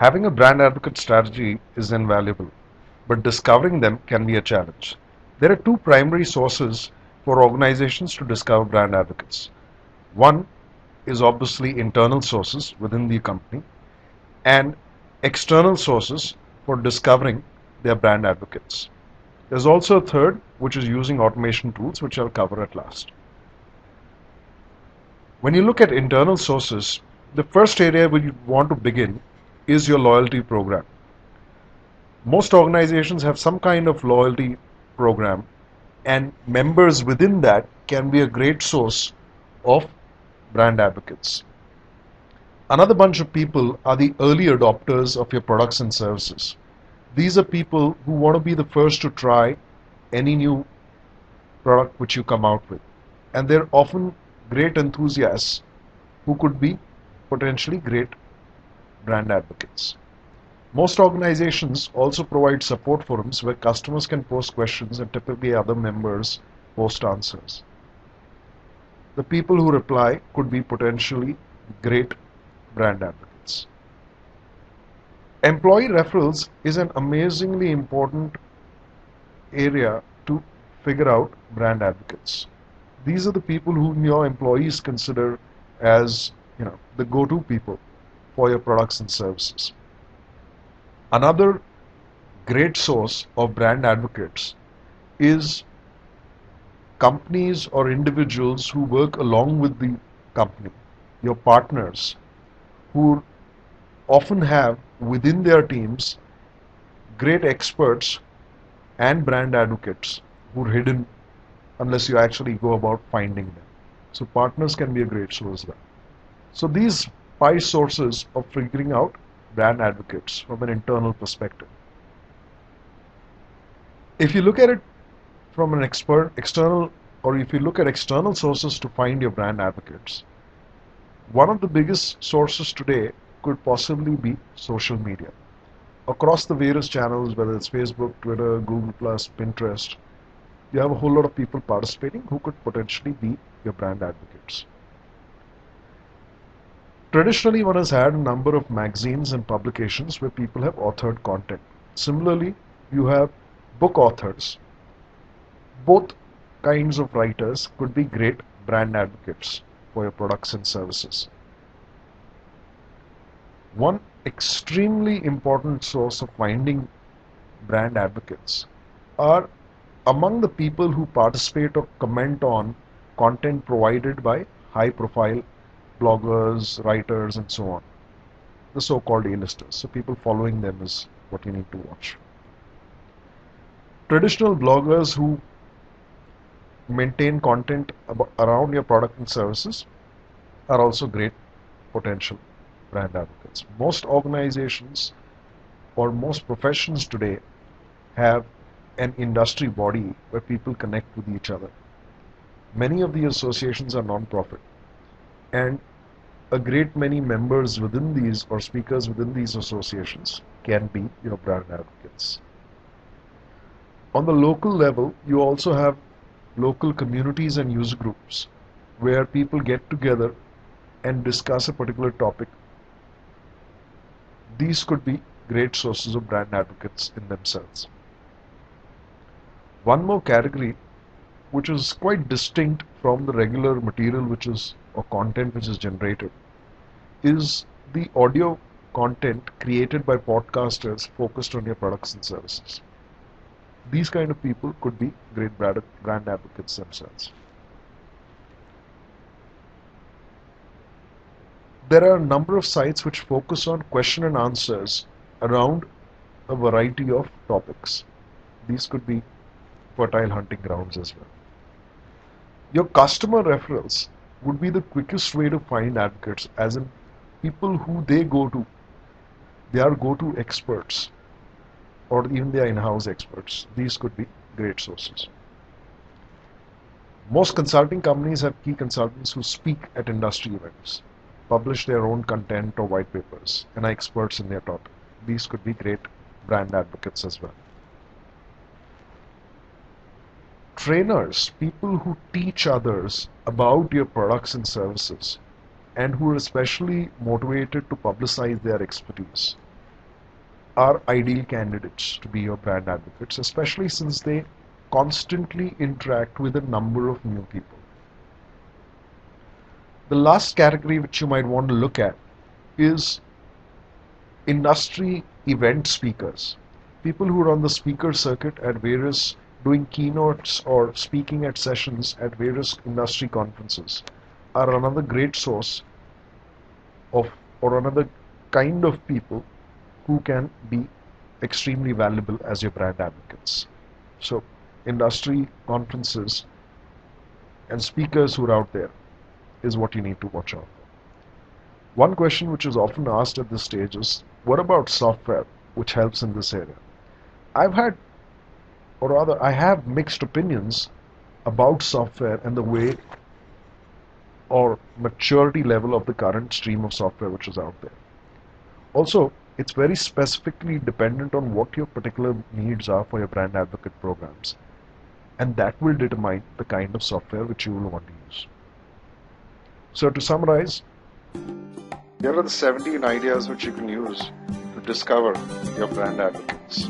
Having a brand advocate strategy is invaluable, but discovering them can be a challenge. There are two primary sources for organizations to discover brand advocates. One is obviously internal sources within the company, and external sources for discovering their brand advocates. There's also a third, which is using automation tools, which I'll cover at last. When you look at internal sources, the first area where you want to begin is your loyalty program. Most organizations have some kind of loyalty program, and members within that can be a great source of brand advocates. Another bunch of people are the early adopters of your products and services. These are people who want to be the first to try any new product which you come out with. And they're often great enthusiasts who could be potentially great brand advocates. Most organizations also provide support forums where customers can post questions and typically other members post answers. The people who reply could be potentially great brand advocates. Employee referrals is an amazingly important area to figure out brand advocates. These are the people whom your employees consider as, the go-to people for your products and services. Another great source of brand advocates is companies or individuals who work along with the company, your partners, who often have within their teams great experts and brand advocates who are hidden unless you actually go about finding them. So partners can be a great source there. So these 5 sources of figuring out brand advocates from an internal perspective. If you look at it from an external, or if you look at external sources to find your brand advocates, one of the biggest sources today could possibly be social media. Across the various channels, whether it's Facebook, Twitter, Google+, Pinterest, you have a whole lot of people participating who could potentially be your brand advocates. Traditionally, one has had a number of magazines and publications where people have authored content. Similarly, you have book authors. Both kinds of writers could be great brand advocates for your products and services. One extremely important source of finding brand advocates are among the people who participate or comment on content provided by high-profile bloggers, writers, and so on. The so-called A-listers. So people following them is what you need to watch. Traditional bloggers who maintain content around your product and services are also great potential brand advocates. Most organizations or most professions today have an industry body where people connect with each other. Many of the associations are non-profit, and a great many members within these or speakers within these associations can be brand advocates. On the local level, you also have local communities and user groups where people get together and discuss a particular topic. These could be great sources of brand advocates in themselves. One more category which is quite distinct from the regular material or content which is generated is the audio content created by podcasters focused on your products and services. These kind of people could be great brand advocates themselves. There are a number of sites which focus on question and answers around a variety of topics. These could be fertile hunting grounds as well. Your customer referrals would be the quickest way to find advocates, as in people who they are go-to experts, or even they are in-house experts. These could be great sources. Most consulting companies have key consultants who speak at industry events, publish their own content or white papers, and are experts in their topic. These could be great brand advocates as well. Trainers, people who teach others about your products and services, and who are especially motivated to publicize their expertise. are ideal candidates to be your brand advocates, especially since they constantly interact with a number of new people. The last category which you might want to look at is industry event speakers. People who are on the speaker circuit at various, doing keynotes or speaking at sessions at various industry conferences are another great source of, or another kind of people who can be extremely valuable as your brand advocates. So industry conferences and speakers who are out there is what you need to watch out for. One question which is often asked at this stage is, what about software which helps in this area? I've had, or rather I have mixed opinions about software and the way or maturity level of the current stream of software which is out there. Also, it's very specifically dependent on what your particular needs are for your brand advocate programs, and that will determine the kind of software which you will want to use. So to summarize, here are the 17 ideas which you can use to discover your brand advocates.